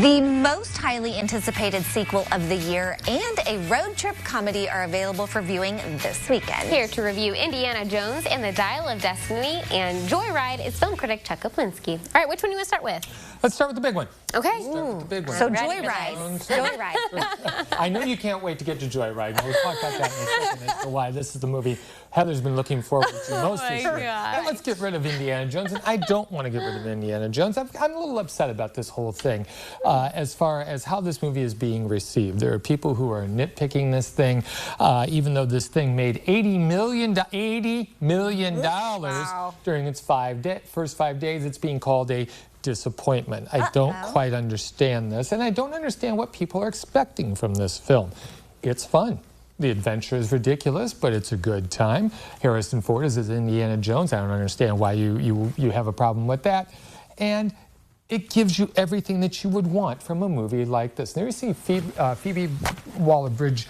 The most highly anticipated sequel of the year and a road trip comedy are available for viewing this weekend. Here to review Indiana Jones and the Dial of Destiny and Joyride is film critic Chuck Koplinski. All right, which one do you want to start with? Let's start with the big one. Okay. Start with the big one. So Joyride. Joyride. I know you can't wait to get to Joyride. We'll talk about that in a second as to why this is the movie Heather's been looking forward to most this year. And let's get rid of Indiana Jones. And I don't want to get rid of Indiana Jones. I'm a little upset about this whole thing as far as how this movie is being received. There are people who are nitpicking this thing, even though this thing made $80 million Wow. during its first 5 days. It's being called a disappointment. I don't quite understand this, and I don't understand what people are expecting from this film. It's fun. The adventure is ridiculous, but it's a good time. Harrison Ford is as Indiana Jones. I don't understand why you have a problem with that. And it gives you everything that you would want from a movie like this. Now you see Phoebe Waller-Bridge,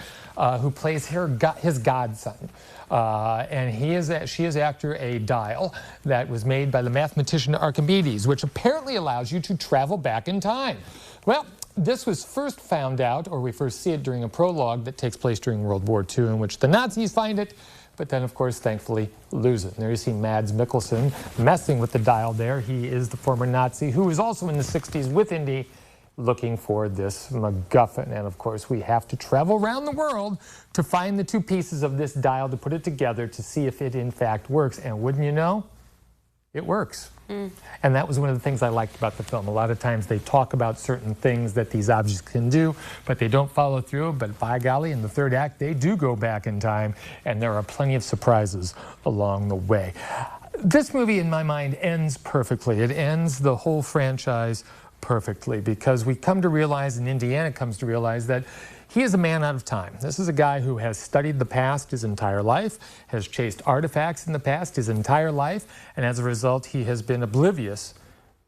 who plays his godson. And she is after a dial that was made by the mathematician Archimedes, which apparently allows you to travel back in time. Well, this was first found out, or we first see it during a prologue that takes place during World War II, in which the Nazis find it, but then, of course, thankfully lose it. And there you see Mads Mikkelsen messing with the dial there. He is the former Nazi who was also in the 60s with Indy, looking for this MacGuffin. And of course, we have to travel around the world to find the two pieces of this dial to put it together to see if it in fact works. And wouldn't you know, it works. And that was one of the things I liked about the film. A lot of times they talk about certain things that these objects can do, but they don't follow through. But by golly, in the third act, they do go back in time, and there are plenty of surprises along the way. This movie, in my mind, ends perfectly. It ends the whole franchise perfectly, because we come to realize, and Indiana comes to realize, that he is a man out of time. This is a guy who has studied the past his entire life, has chased artifacts in the past his entire life, and as a result, he has been oblivious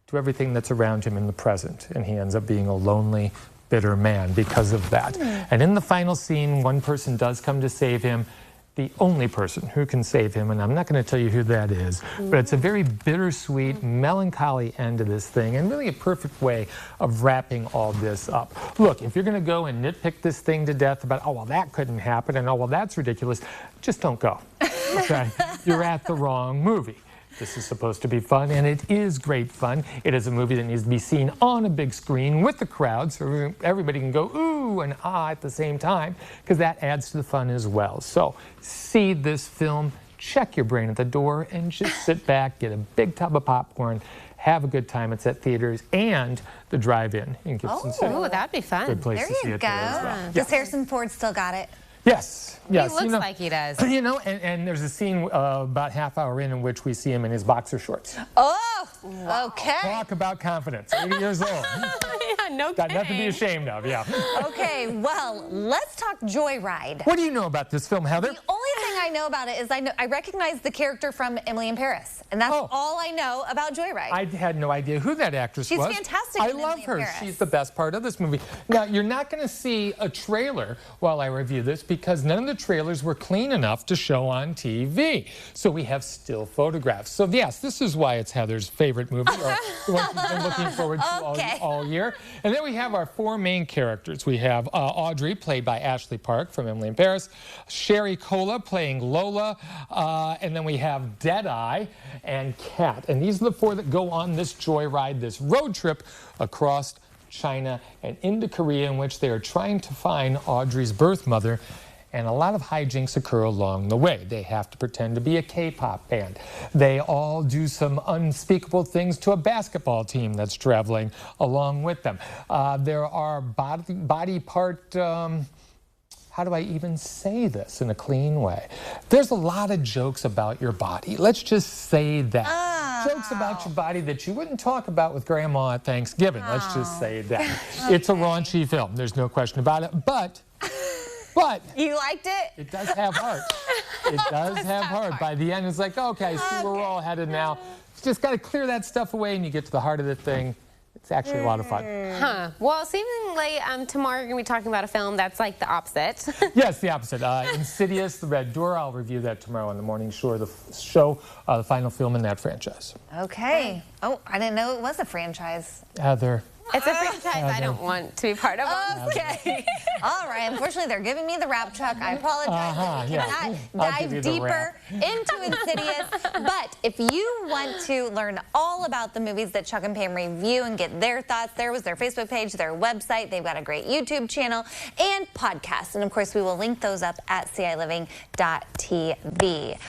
to everything that's around him in the present. And he ends up being a lonely, bitter man because of that. And in the final scene, one person does come to save him, the only person who can save him, and I'm not going to tell you who that is, but it's a very bittersweet, melancholy end to this thing, and really a perfect way of wrapping all this up. Look, if you're going to go and nitpick this thing to death about, oh, well, that couldn't happen, and oh, well, that's ridiculous, just don't go. Okay? You're at the wrong movie. This is supposed to be fun, and it is great fun. It is a movie that needs to be seen on a big screen with the crowd, so everybody can go ooh and ah at the same time, because that adds to the fun as well. So see this film, check your brain at the door, and just sit back, get a big tub of popcorn, have a good time. It's at theaters and the drive-in in Gibson City. Oh, that'd be fun. Good place There to see you it go. there as well. Does Harrison Ford still got it? Yes. Yes. He looks like he does. You know, and there's a scene about half hour in which we see him in his boxer shorts. Oh, okay. Talk about confidence. 80 years old. Yeah, no Got kidding. nothing to be ashamed of, yeah. Okay, well, let's talk Joyride. What do you know about this film, Heather? The only thing I know about it is I recognize the character from Emily in Paris, and that's all I know about Joyride. I had no idea who that actress was. She's fantastic I in love Emily in her. Paris. She's the best part of this movie. Now, you're not going to see a trailer while I review this, because none of the trailers were clean enough to show on TV. So we have still photographs. So yes, this is why it's Heather's favorite movie, or the one she's been looking forward to all year. And then we have our four main characters. We have Audrey, played by Ashley Park from Emily in Paris, Sherry Cola playing Lola, and then we have Deadeye and Kat. And these are the four that go on this joyride, this road trip across China and into Korea, in which they are trying to find Audrey's birth mother. And a lot of hijinks occur along the way. They have to pretend to be a K-pop band. They all do some unspeakable things to a basketball team that's traveling along with them. There are body part, how do I even say this in a clean way? There's a lot of jokes about your body. Let's just say that. Jokes about your body that you wouldn't talk about with Grandma at Thanksgiving. Let's just say that. It's a raunchy film. There's no question about it. But you liked it? it does have heart. It does have heart. By the end, it's like, okay, see where we're all headed now. Just got to clear that stuff away, and you get to the heart of the thing. It's actually a lot of fun. Huh. Well, seemingly tomorrow you're going to be talking about a film that's like the opposite. Yes, the opposite. Insidious, The Red Door. I'll review that tomorrow on the morning show, the final film in that franchise. Okay. Oh, I didn't know it was a franchise. Heather, It's a franchise I don't want to be part of. Okay. All right. Unfortunately, they're giving me the rap, Chuck. I apologize. We cannot dive deeper into Insidious. But if you want to learn all about the movies that Chuck and Pam review and get their thoughts, there was their Facebook page, their website. They've got a great YouTube channel and podcast. And of course, we will link those up at CILiving.tv.